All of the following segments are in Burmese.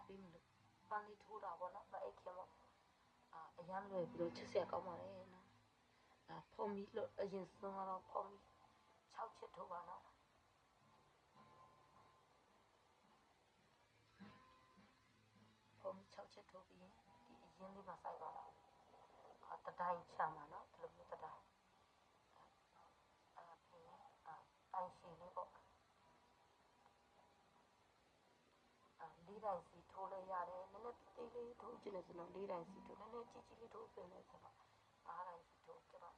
ပေးမလို့ပန်းလေးထိုးတာပေါ့နော်မအိတ်ခင်ပေါ့အရန်လွယ်ပြီးတော့ချစ်စရာကောင်းပါလေနော်ဖုံးပြီးလို့အရင်ဆုံးကတော့ဖုံးပြီး6ချက်ထိုးပါနော်ဖုံးပြီး6ချက်ထိုးပြီးဒီအရင်လေးမှာစိုက်ပါနော်တတိုင်းချမ်းပါနော်ဒီလိုမျိုးတတိုင်းပြီးတိုင်းရှည်လေးပေါ့လေးတိုင်းစီထိုးလဲရတယ်နည်းနည်းတေးလေးထိုးကြည့်လဲဆိုတော့လေးတိုင်းစီထိုးနည်းနည်းကြီးကြီးလေးထိုးပြင်လဲဆိုတော့9တိုင်းစီထိုးကျွန်တော်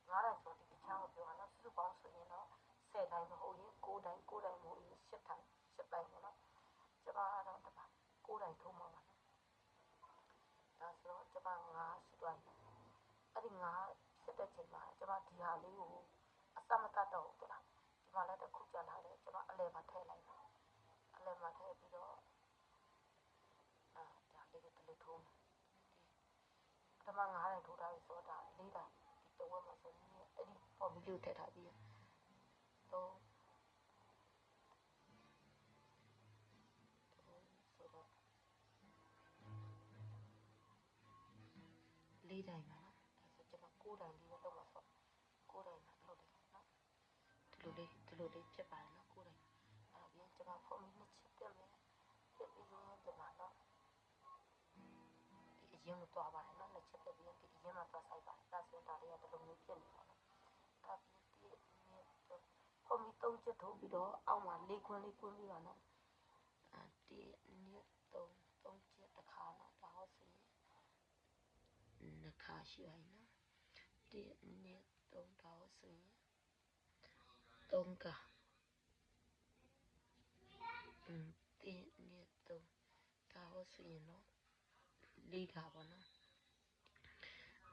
9တိုင်းဆိုတော့ဒီချမ်းကိုပြောရအောင်စုစုပေါင်းဆိုရင်တော့10တိုင်းမဟုတ်ရင်9တိုင်း9တိုင်းမဟုတ်ရင်10တိုင်း10တိုင်းပေါ့နော်ကျွန်မကတော့တပါ9တိုင်းထိုးမှာပါနော်ဒါဆိုတော့ကျွန်မ9ရှိသွားပြီအဲ့ဒီ9စစ်တဲ့ချိန်မှာကျွန်မဒီဟာလေးကိုအစမတတ်တော့ဘူးလားကျွန်မလည်းတစ်ခုကြံထားတယ်ကျွန်မအလဲမှာထည့်လိုက်တယ်အလဲမှာထည့်ပြီးတော့ဒါလေးကိုတလူထိုးမယ်ပထမ9တိုင်းထိုးထားပြီဆိုတော့4တိုင်းဒီတဝက်မှာဆိုရင်အဲ့ဒီပေါ်ဗီဒီယိုထည့်ထားပြီးတော့ဆိုတော့4တိုင်းပါနော်ဒါဆိုကျွန်မ9တိုင်းလေးပဲလုပ်မှာဆို9တိုင်းမှာလုပ်တယ်နော်ဒီလိုလေးဖြစ်ပါတယ်နော်9တိုင်းအဲ့ပြီးကျွန်မဖုန်းလေးနှစ်ချက်ပြမယ်ပြပြီးရင်ဒီမှာနော်ဒီအရင်ကိုတွားပါတယ်နော်နှစ်ချက်ပြပြီးရင်ဒီအရင်မှာတွားဆိုင်ပါတယ်ဒါဆိုဒါလေးကဒီလိုမျိုးဖြစ်နေပါတော့အဲ့ပြီးဒီဖုန်းကြီး3ချက်ထိုးပြီးတော့အောက်မှာ4ခွန်းလေးကွင်းပြီးပါနော်ဒီနှစ်3ချက်တစ်ခါနော်ဒါဟုတ်ဆိုရင်နှစ်ခါရှိပါပြီနော်ဒီနှစ်3ဒါဟုတ်ဆိုရင်3ခါဒီနှစ်3ဒါဟုတ်ဆိုရင်တော့4ခါပေါ့နော်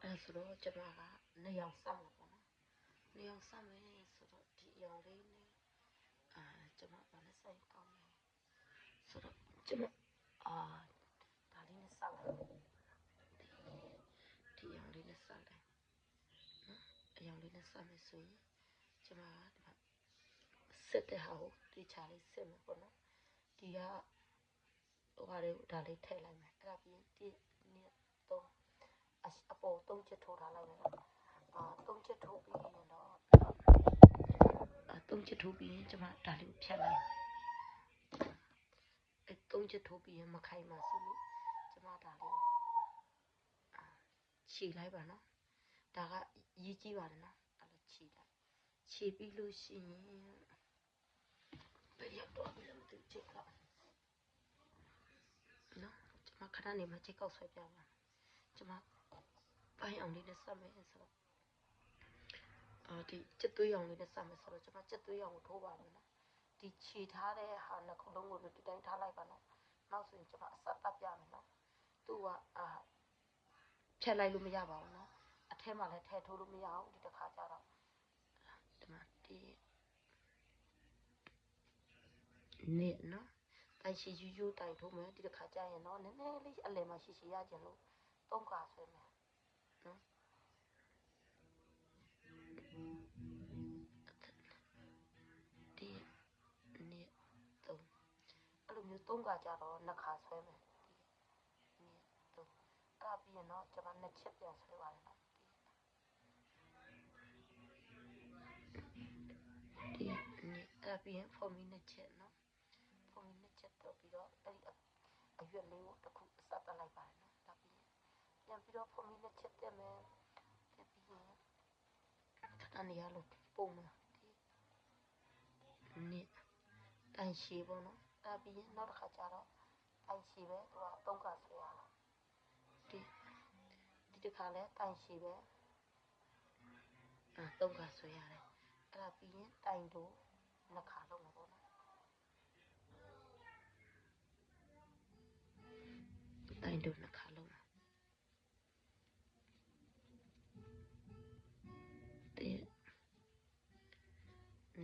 အဲ့ဆိုတော့ကျွန်မက2ယောက်စမှာပေါ့နော်2ယောက်စမယ်ဆိုတော့ဒီအရောင်လေးနဲ့ကျွန်မဘာလဲစိုက်ကောင်းလဲဆိုတော့ကျွန်မဒါလေးနဲ့ဆောက်လိုက်ဒီအရောင်လေးနဲ့ဆောက်လိုက်နော်အရောင်လေးနဲ့ဆောက်မယ်ဆိုရင်ကျွန်မကဒီမှာစစ်တဲ့ဟာကိုဒီချာလေးစစ်မယ်ပေါ့နော်ဒီကဟိုဟာလေးဒါလေးထည့်လိုက်မယ်အဲ့ဒါပြီး1 2 3အပေါ်3ချက်ထိုးထားလိုက်မယ်နော်3ချက်ထိုးပြီးရင်တော့3ချက်ထိုးပြီးရင်ကျွန်မဒါလေးကိုဖြတ်လိုက်အဲ့3ချက်ထိုးပြီးရင်မခိုင်မှာဆိုလို့ကျွန်မဒါလေးခြေလိုက်ပါနော်ဒါကရေးကြည့်ပါတယ်နော်အဲ့လိုခြေလိုက်ခြေပြီးလို့ရှိရင်ဘယ်ရောက်တော့လဲမသိချက်ကနော်ကျွန်မခဏနေမှချက်ကောက်ဆွဲပြပါကျွန်မပိုင်းအောင်လေးနဲ့စမယ်ဆိုတော့ဒီချက်သွေးအောင်လေးနဲ့စမယ်ဆိုတော့ကျွန်မချက်သွေးအောင်ကိုထိုးပါမယ်နော်ဒီခြေထားတဲ့ဟာနှစ်ခုလုံးကိုဒီတိုင်းထားလိုက်ပါနော်နောက်ဆိုရင်ကျွန်မအဆက်တက်ပြမယ်နော်သူကဖြတ်လိုက်လို့မရပါဘူးနော်အထဲမှာလည်းထည့်ထိုးလို့မရဘူးဒီတစ်ခါကျတော့ဒီမှာဒီနှစ်နော်တိုင်ရှိယူယူတိုင်ထိုးမယ်ဒီတစ်ခါကျရင်တော့နည်းနည်းလေးအလယ်မှာရှိရကြလို့3ခါဆွဲမယ်နော်ဒီနှစ်3အဲ့လိုမျိုး3ခါကျတော့2ခါဆွဲမယ်ဒီနှစ်3အဲ့ပြီးရင်တော့ကျွန်မ2ချက်ပြန်ဆွဲပါတယ်နော်ဒီနှစ်အဲ့ပြီးရင်ဖုံမီ2ချက်နော်ဖုံမီ2ချက်တော့ပြီးတော့အဲ့ဒီအရွက်လေးကိုတစ်ခုအစတက်လိုက်ပါတယ်နော်ဒါပြီးပြန်ပြီးတော့ဖုံမီ2ချက်တက်မယ်တက်ပြီးရင်ခဏနေရလို့ပုံမယ်ဒီနှစ်တိုင်ရှည်ပေါ့နော်အဲ့ပြီးရင်နောက်တစ်ခါကျတော့တိုင်ရှည်ပဲသူက3ခါဆွဲရအောင်ဒီတစ်ခါလဲတိုင်ရှည်ပဲ3ခါဆွဲရတယ်အဲ့ဒါပြီးရင်တိုင်တို့2ခါလုပ်မှာပေါ့နော်တိုင်တို့2ခါလုပ်မှာဒီ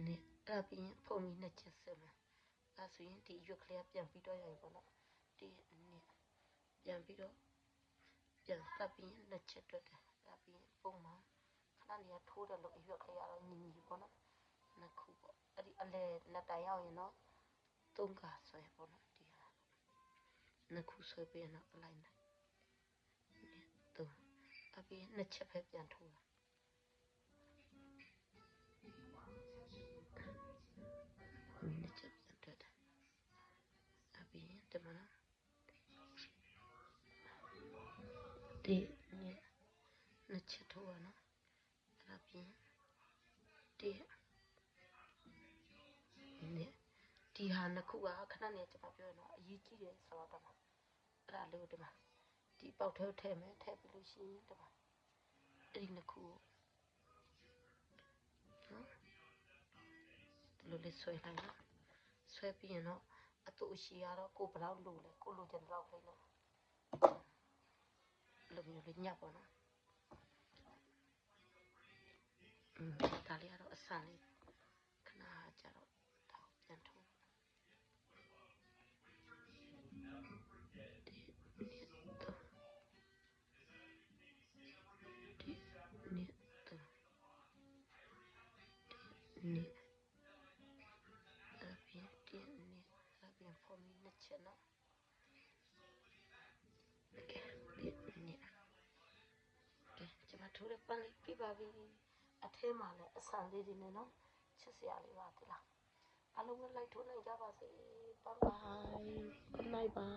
နှစ်အဲ့ပြီးရင်ဖုံမီ2ချက်ဆက်မယ်အဲ့ဆိုရင်ဒီရွက်ကလေးပြန်ပြီးတော့ရရင်ပေါ့နော်ဒီနှစ်ပြန်ပြီးတော့ပြန်စပ်ပြီး2ချက်တွက်တယ်အဲ့ပြီးရင်ပုံမှာခဏနေရထိုးတယ်လို့ရွက်ကလေးကတော့ညီညီပေါ့နော်နှစ်ခုပေါ့အဲ့ဒီအလဲ2တိုင်ရောက်ရင်တော့3ခါဆွဲပေါ့နော်ဒီဟာ နှစ်ခုဆွဲပြီးတော့အလိုက်နိုင်သုံးအပြင်နှစ်ချက်ပဲပြန်ထိုးနှစ်ချက်ပြန်ထွက်တယ်အပြင်ဒီမှာဒီနှစ်ချက်ထိုးရနော်အပြင်ဒီဒီဟာနှစ်ခုကခဏနေကျွန်မပြောရတော့အရေးကြီးတယ်ဆိုတော့အဲ့ဒါလေးကိုဒီမှာဒီပေါက်ထဲထည့်မယ်ထည့်ပြီးလို့ရှိရင်ဒီမှာအဲ့ဒီနှစ်ခုနော်ဒီလိုလေးဆွဲလိုက်နော်ဆွဲပြီးရင်တော့အတူအရှိရတော့ကိုဘယ်လောက်လိုလဲကိုလိုချင်တဲ့လောက်လေးနော်လိုမျိုးလေးညပ်ပေါ့နော်ဒါလေးကတော့အဆန်လေးခဏကြတော့ဒါပြန်ထိုးနှစ်အပြင်တင်းနှစ်အပြင်ဖော်မီနှစ်ချက်နော်ကဲနှစ်ကဲကျွန်မထိုးတဲ့ပန်းလေးပြပါပြီအထဲမှာလည်းအဆန်လေးတွေနဲ့နော်ချစ်စရာလေးပါသလားအားလုံးလည်းလိုက်ထိုးနိုင်ကြပါစေဘိုင်ဘိုင် good night ပါ